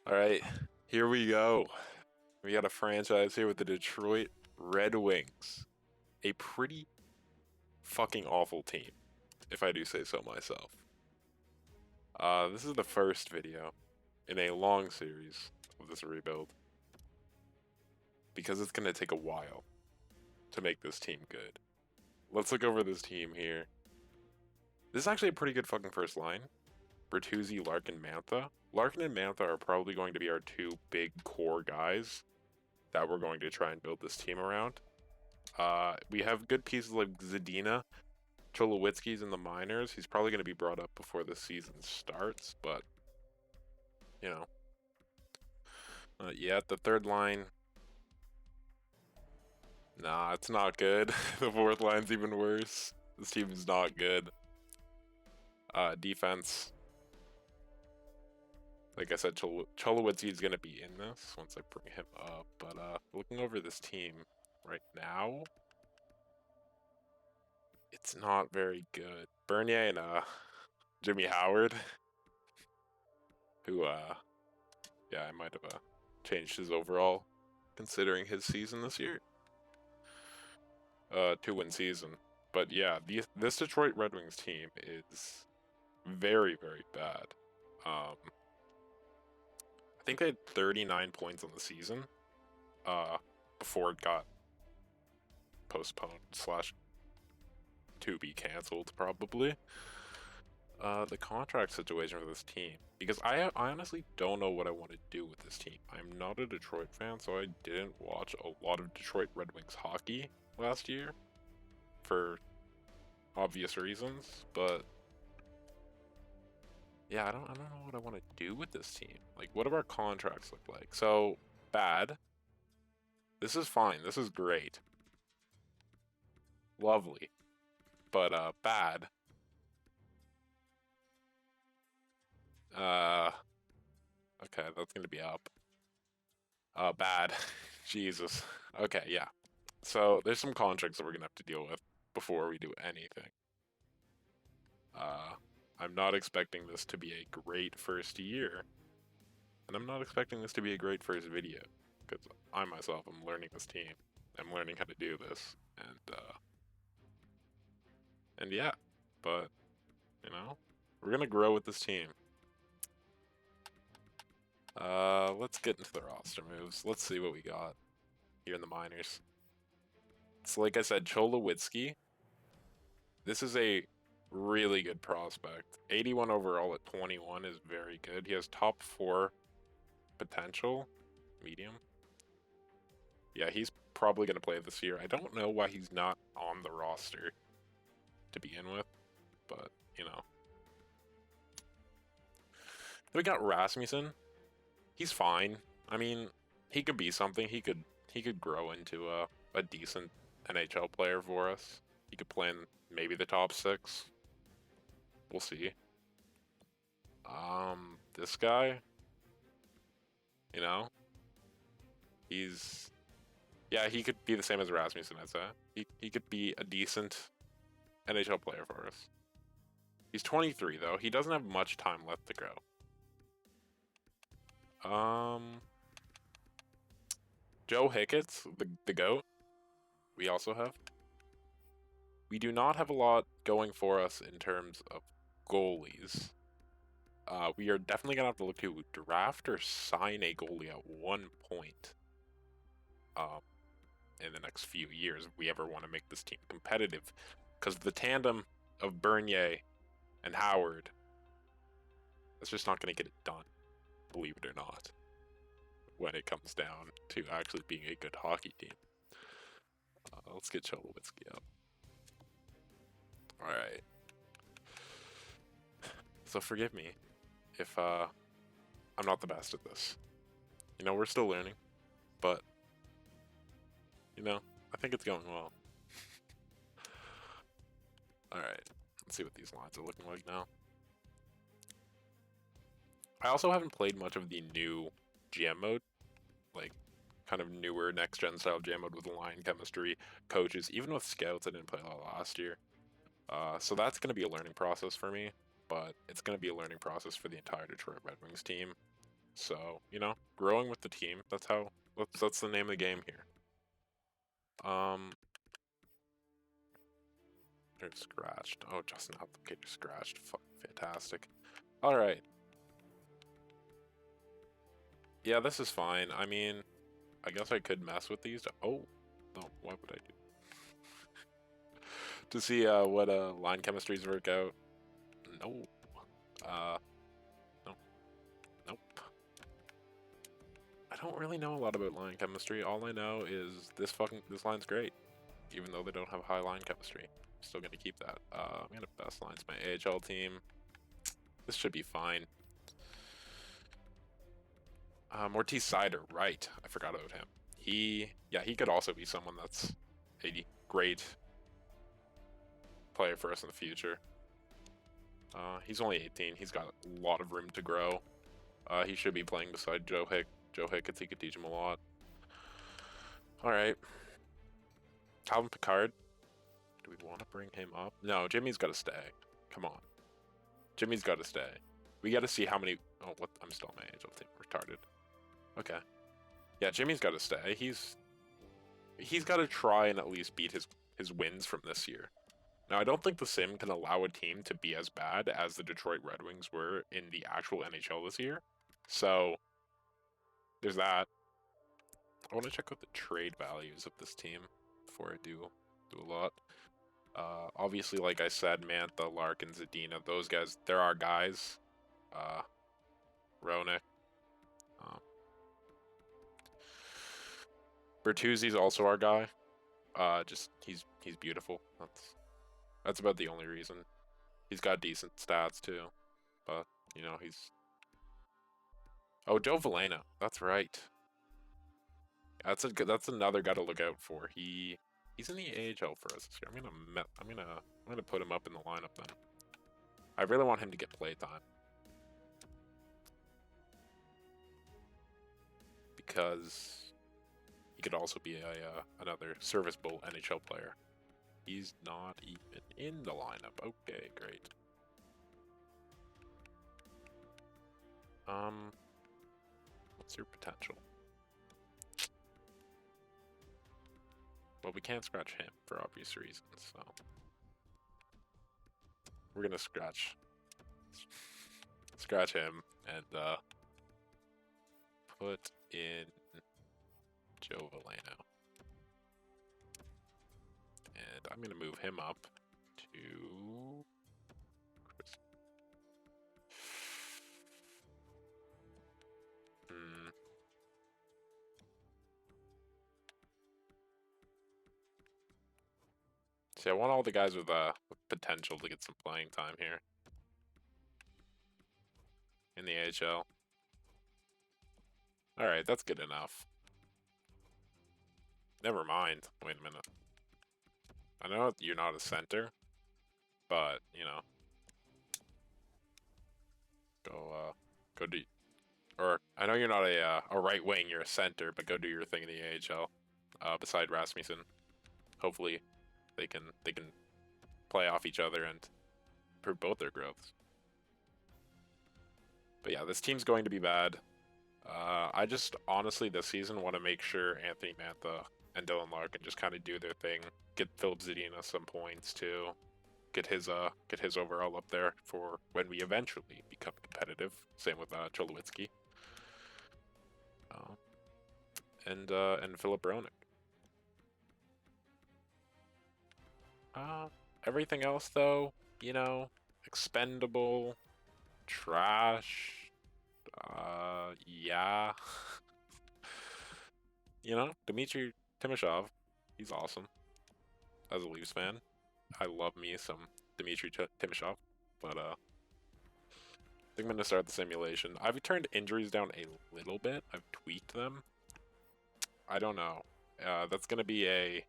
All right, here we go. We got a franchise here with the Detroit Red Wings. A pretty fucking awful team, if I do say so myself. This is the first video in a long series of this rebuild because it's going to take a while to make this team good. Let's look over this team here. This is actually a pretty good fucking first line. Bertuzzi, Larkin, Mantha. Larkin and Mantha are probably going to be our two big core guys that we're going to try and build this team around. We have good pieces like Zadina. Cholowitsky's in the minors. He's probably going to be brought up before the season starts, but, you know. Yeah, the third line, nah, it's not good. The fourth line's even worse. This team is not good. Defense, like I said, Cholowitsky is going to be in this once I bring him up, but looking over this team right now, it's not very good. Bernier and Jimmy Howard, who yeah, I might have changed his overall considering his season this year. 2-win season. But yeah, this Detroit Red Wings team is very, very bad. I think they had 39 points on the season uh, before it got postponed slash to be canceled, probably. The contract situation for this team, because I honestly don't know what I want to do with this team. I'm not a Detroit fan, so I didn't watch a lot of Detroit Red Wings hockey last year for obvious reasons, but yeah, I don't know what I want to do with this team. Like, what do our contracts look like? So, bad. This is fine. This is great. Lovely. But bad. Uh okay, that's gonna be up. Bad. Jesus. Okay, yeah. So there's some contracts that we're gonna have to deal with before we do anything. Uh I'm not expecting this to be a great first year. And I'm not expecting this to be a great first video. Because I myself am learning this team. I'm learning how to do this. And yeah. But, you know, we're gonna grow with this team. Let's get into the roster moves. Let's see what we got here in the minors. So like I said, Cholowitsky. This is a really good prospect. 81 overall at 21 is very good. He has top 4 potential, medium. Yeah, he's probably going to play this year. I don't know why he's not on the roster to begin with, but, you know. Then we got Rasmussen. He's fine. I mean, he could be something. He could grow into a decent NHL player for us. He could play in maybe the top 6. We'll see. This guy, you know, he's yeah, he could be the same as Rasmussen, I'd say. He could be a decent NHL player for us. He's 23 though. He doesn't have much time left to grow. Um, Joe Hickett's the goat. We also have. We do not have a lot going for us in terms of goalies. We are definitely gonna have to look to draft or sign a goalie at one point. Um, in the next few years, if we ever want to make this team competitive, because the tandem of Bernier and Howard, that's just not going to get it done. Believe it or not, when it comes down to actually being a good hockey team. Let's get Cholowitsky up. All right. So forgive me if I'm not the best at this. You know, we're still learning, but you know, I think it's going well. All right. Let's see what these lines are looking like now. I also haven't played much of the new GM mode, like kind of newer next gen style GM mode with line chemistry, coaches, even with scouts. I didn't play a lot last year. So that's going to be a learning process for me, but it's going to be a learning process for the entire Detroit Red Wings team. So, you know, growing with the team. That's the name of the game here. They're scratched. Oh, Justin Applicator scratched. Fuck, fantastic. All right. Yeah, this is fine. I mean, I guess I could mess with these. Oh, no, why would I do? To see what line chemistries work out. No. No. Nope. I don't really know a lot about line chemistry. All I know is this line's great. Even though they don't have high line chemistry. I'm still gonna keep that. I'm gonna best lines my AHL team. This should be fine. Mortiz Sider, right. I forgot about him. He could also be someone that's a great player for us in the future. He's only 18. He's got a lot of room to grow. He should be playing beside Joe Hick. Joe Hicketts, he could teach him a lot. All right. Calvin Picard. Do we want to bring him up? No, Jimmy's got to stay. Come on. Jimmy's got to stay. We got to see how many... Oh, what? I'm still on my AHL team. Retarded. Okay. Yeah, Jimmy's got to stay. He's got to try and at least beat his wins from this year. Now, I don't think the sim can allow a team to be as bad as the Detroit Red Wings were in the actual NHL this year. So, there's that. I want to check out the trade values of this team before I do a lot. Obviously, like I said, Mantha, Larkin, Zadina, those guys, they're our guys. Roenick. Bertuzzi's also our guy. Just he's beautiful. That's about the only reason. He's got decent stats too, but you know he's. Oh, Joe Velena. That's right. That's another guy to look out for. He's in the AHL for us this year. I'm gonna put him up in the lineup then. I really want him to get play time because he could also be another serviceable NHL player. He's not even in the lineup. Okay, great. What's your potential? Well, we can't scratch him for obvious reasons, so we're gonna scratch him and put in Joe Veleno. And I'm gonna move him up to Chris. See, I want all the guys with potential to get some playing time here in the AHL. All right, that's good enough. Never mind. Wait a minute. I know you're not a center, but you know, go do. Or I know you're not a right wing. You're a center, but go do your thing in the AHL. Beside Rasmussen, hopefully they can play off each other and improve both their growths. But yeah, this team's going to be bad. I just honestly this season want to make sure Anthony Mantha and Dylan Larkin just kind of do their thing. Get Philip Zadina some points too. Get his overall up there for when we eventually become competitive. Same with Cholowitsky. And Philip Roenick. Everything else though, you know, expendable, trash. Yeah. You know, Dmitry Timashov, he's awesome. As a Leafs fan, I love me some Dmitry Timashov, but I think I'm gonna start the simulation. I've turned injuries down a little bit. I've tweaked them. I don't know. That's gonna be it's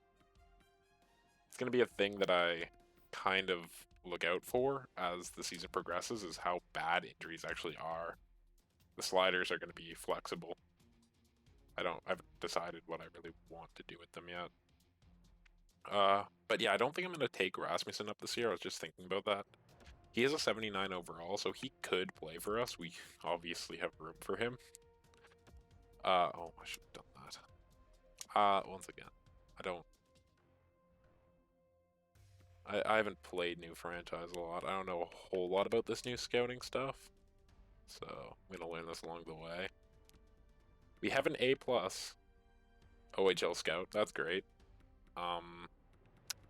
gonna be a thing that I kind of look out for as the season progresses. Is how bad injuries actually are. The sliders are gonna be flexible. I haven't decided what I really want to do with them yet. But yeah, I don't think I'm gonna take Rasmussen up this year. I was just thinking about that. He is a 79 overall, so he could play for us. We obviously have room for him. Oh, I should have done that. Once again, I haven't played new franchise a lot. I don't know a whole lot about this new scouting stuff. So I'm gonna learn this along the way. We have an A+ OHL scout. That's great. Our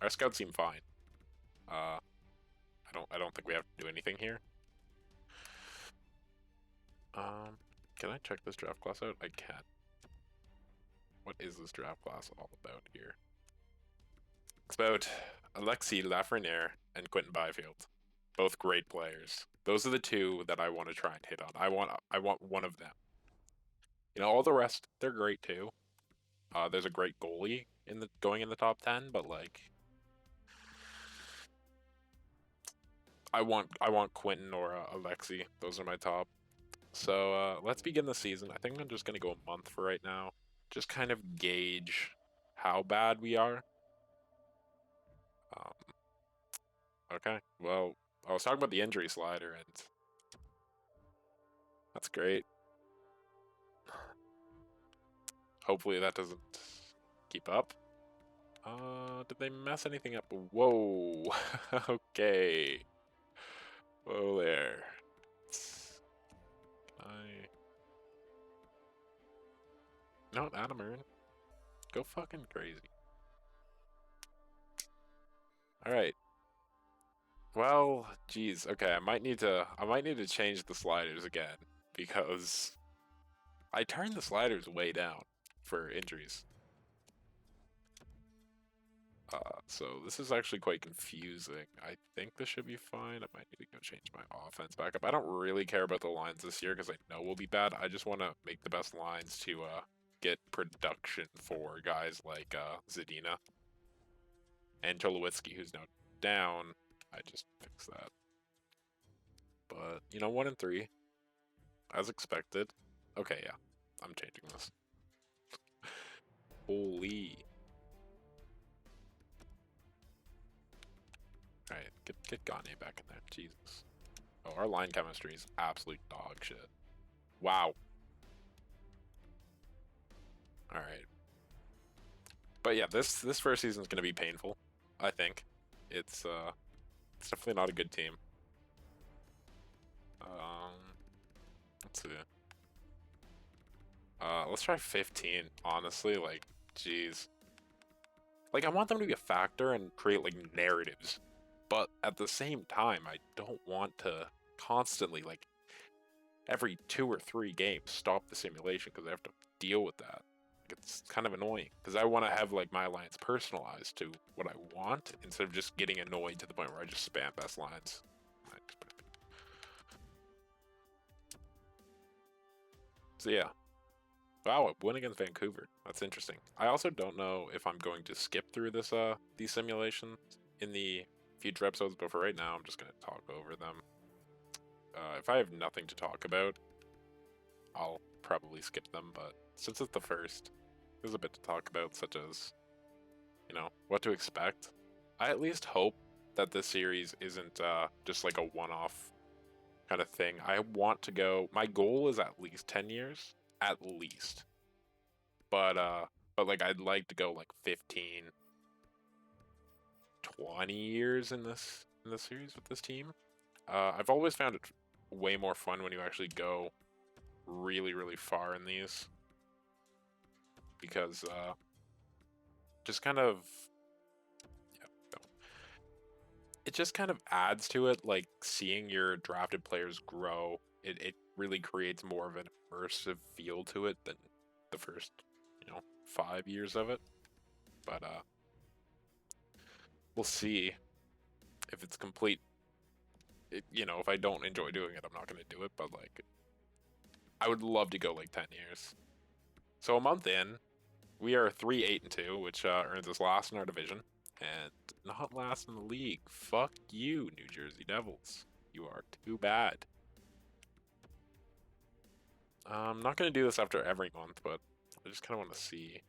scouts seem fine. I don't think we have to do anything here. Can I check this draft class out? I can. What is this draft class all about here? It's about Alexis Lafreniere and Quentin Byfield. Both great players. Those are the two that I want to try and hit on. I want one of them. You know, all the rest, they're great too. There's a great goalie going in the top 10, but like I want Quentin or Alexi. Those are my top. So let's begin the season. I think I'm just gonna go a month for right now. Just kind of gauge how bad we are. Okay. Well, I was talking about the injury slider, and that's great. Hopefully that doesn't keep up. Did they mess anything up? Whoa. Okay. Whoa there. No, Adam Aaron. Go fucking crazy. Alright. Well, geez. Okay, I might need to change the sliders again because I turned the sliders way down for injuries. So this is actually quite confusing. I think this should be fine. I might need to go change my offense back up. I don't really care about the lines this year because I know we'll be bad. I just want to make the best lines to get production for guys like Zadina and Tulowitzki, who's now down. I just fixed that. But, you know, 1 and 3, as expected. Okay, yeah, I'm changing this. Holy. Alright, get Gagne back in there. Jesus. Oh, our line chemistry is absolute dog shit. Wow. Alright. But yeah, this first season is going to be painful, I think. It's definitely not a good team. Let's see. Let's try 15, honestly. Like, jeez. Like, I want them to be a factor and create, like, narratives. But at the same time, I don't want to constantly, like, every 2 or 3 games stop the simulation because I have to deal with that. Like, it's kind of annoying because I want to have, like, my lines personalized to what I want instead of just getting annoyed to the point where I just spam best lines. So yeah. Wow, a win against Vancouver. That's interesting. I also don't know if I'm going to skip through these simulations in the future episodes, but for right now, I'm just going to talk over them. If I have nothing to talk about, I'll probably skip them, but since it's the first, there's a bit to talk about, such as, you know, what to expect. I at least hope that this series isn't just like a one-off kind of thing. I want to go, my goal is at least 10 years. At least. But like I'd like to go like 15, 20 years in this series with this team. I've always found it way more fun when you actually go really, really far in these. Because just kind of it just kind of adds to it, like seeing your drafted players grow. It really creates more of an immersive feel to it than the first, 5 years of it. But we'll see if it's complete. If I don't enjoy doing it, I'm not going to do it. But like, I would love to go like 10 years. So a month in, we are 3-8-2, which earns us last in our division. And not last in the league. Fuck you, New Jersey Devils. You are too bad. I'm not going to do this after every month, but I just kind of want to see.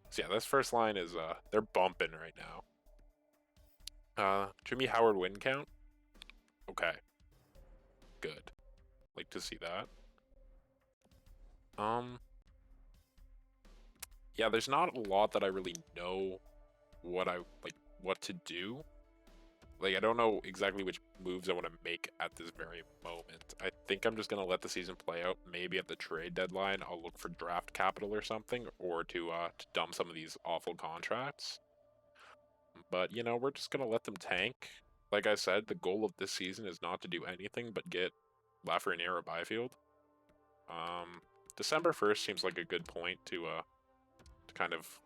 So yeah, this first line is, they're bumping right now. Jimmy Howard win count. Okay, good. Like to see that. Um, yeah, there's not a lot that I really know what I like what to do. Like I don't know exactly which moves I want to make at this very moment. I think I'm just gonna let the season play out. Maybe at the trade deadline, I'll look for draft capital or something, or to dump some of these awful contracts. But you know, we're just gonna let them tank. Like I said, the goal of this season is not to do anything but get Lafreniere or Byfield. Um, December 1st seems like a good point to kind of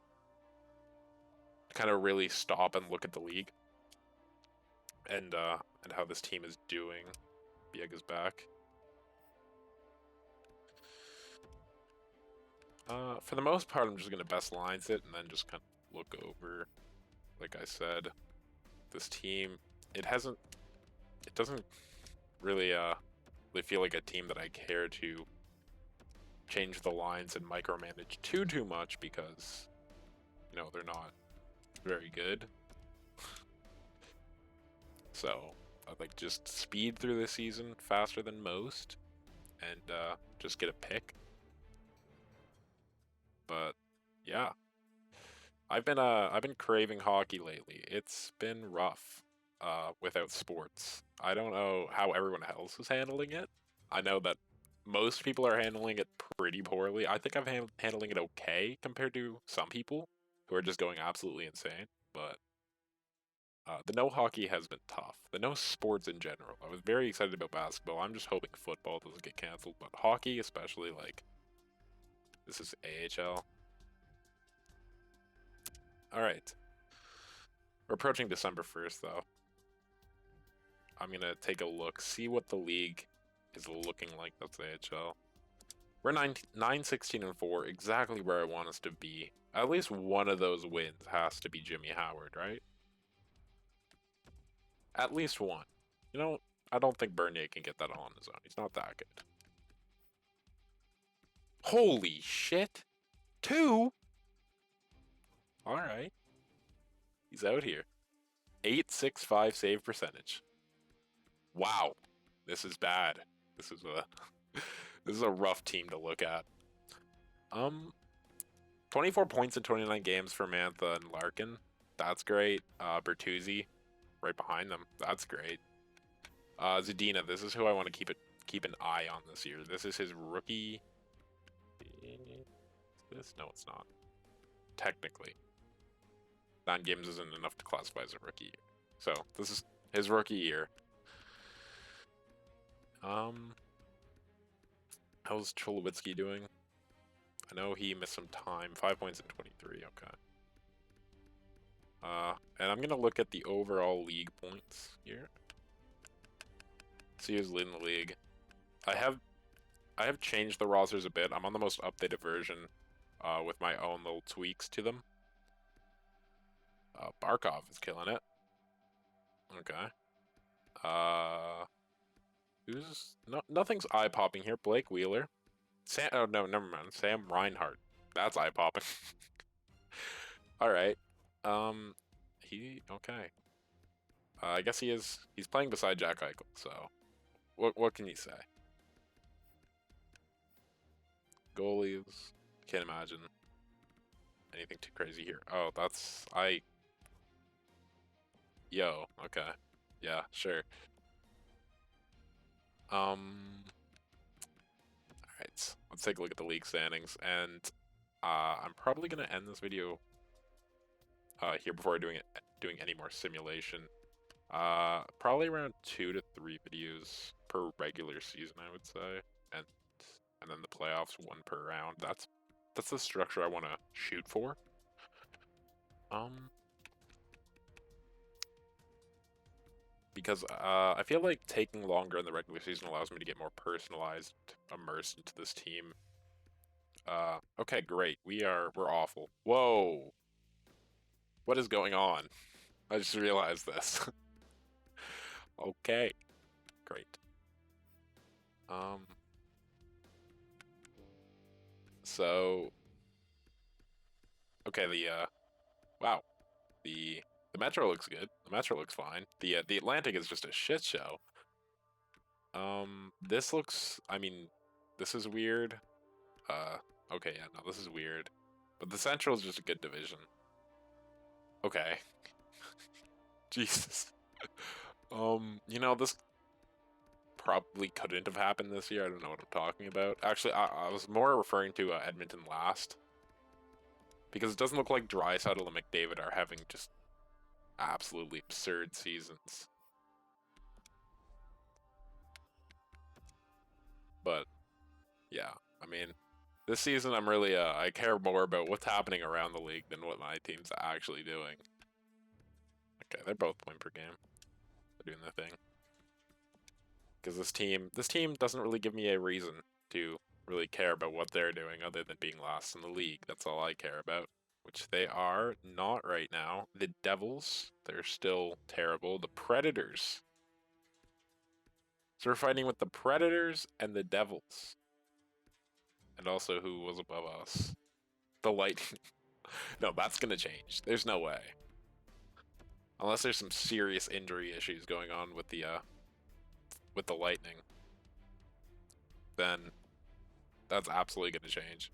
really stop and look at the league and how this team is doing. Biega's back. For the most part, I'm just gonna best lines it and then just kind of look over. Like I said, this team, it hasn't, it doesn't really really feel like a team that I care to change the lines and micromanage too much because you know they're not very good. So I'd like just speed through the season faster than most and just get a pick. But yeah, I've been craving hockey lately. It's been rough without sports. I don't know how everyone else is handling it. I know that most people are handling it pretty poorly. I think I'm handling it okay compared to some people who are just going absolutely insane. But the no hockey has been tough. The no sports in general. I was very excited about basketball. I'm just hoping football doesn't get canceled, but hockey, especially, like this is AHL. All right, we're approaching December 1st though. I'm gonna take a look, see what the league is looking like. That's AHL. We're 9-16-4, exactly where I want us to be. At least one of those wins has to be Jimmy Howard, right? At least one. You know, I don't think Bernier can get that on his own. He's not that good. Holy shit! Two? Alright. He's out here. 865 save percentage. Wow. This is bad. This is a this is a rough team to look at. 24 points in 29 games for Mantha and Larkin. That's great. Bertuzzi right behind them. That's great. Zadina, this is who I want to keep an eye on this year. This is his rookie. This? No, it's not. Technically, 9 games isn't enough to classify as a rookie year. So this is his rookie year. How's Cholowitsky doing? I know he missed some time. 5 points in 23. Okay. And I'm gonna look at the overall league points here. See who's leading the league. I have changed the rosters a bit. I'm on the most updated version, with my own little tweaks to them. Barkov is killing it. Okay. Who's nothing's eye popping here. Blake Wheeler. Oh no, never mind. Sam Reinhart. That's eye popping. All right. He okay. I guess he's playing beside Jack Eichel. So, what can you say? Goalies. Can't imagine anything too crazy here. Oh, that's I. Yo. Okay. Yeah. Sure. All right. Let's take a look at the league standings, and I'm probably gonna end this video here before doing any more simulation. Probably around 2 to 3 videos per regular season, I would say, and then the playoffs, one per round. That's the structure I want to shoot for. Because I feel like taking longer in the regular season allows me to get more personalized, immersed into this team. Okay, great. We're awful. Whoa. What is going on? I just realized this. Okay, great. So okay, wow. The Metro looks good. The Metro looks fine. The Atlantic is just a shit show. This looks, I mean, this is weird. Okay, yeah, no, this is weird. But the Central is just a good division. Okay. Jesus. This probably couldn't have happened this year. I don't know what I'm talking about. Actually, I was more referring to Edmonton last. Because it doesn't look like Draisaitl and McDavid are having just absolutely absurd seasons. But, yeah, I mean, this season I'm really, I care more about what's happening around the league than what my team's actually doing. Okay, they're both point per game. They're doing their thing. Because this team doesn't really give me a reason to really care about what they're doing other than being last in the league. That's all I care about, which they are not right now. The Devils, they're still terrible. The Predators. So we're fighting with the Predators and the Devils. And also who was above us? The Lightning. No, that's going to change. There's no way. Unless there's some serious injury issues going on with the Lightning. Then that's absolutely going to change.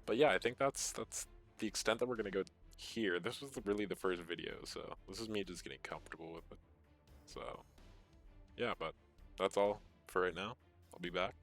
But yeah, I think that's the extent that we're gonna go here. This was really the first video, so this is me just getting comfortable with it. So yeah, but that's all for right now. I'll be back.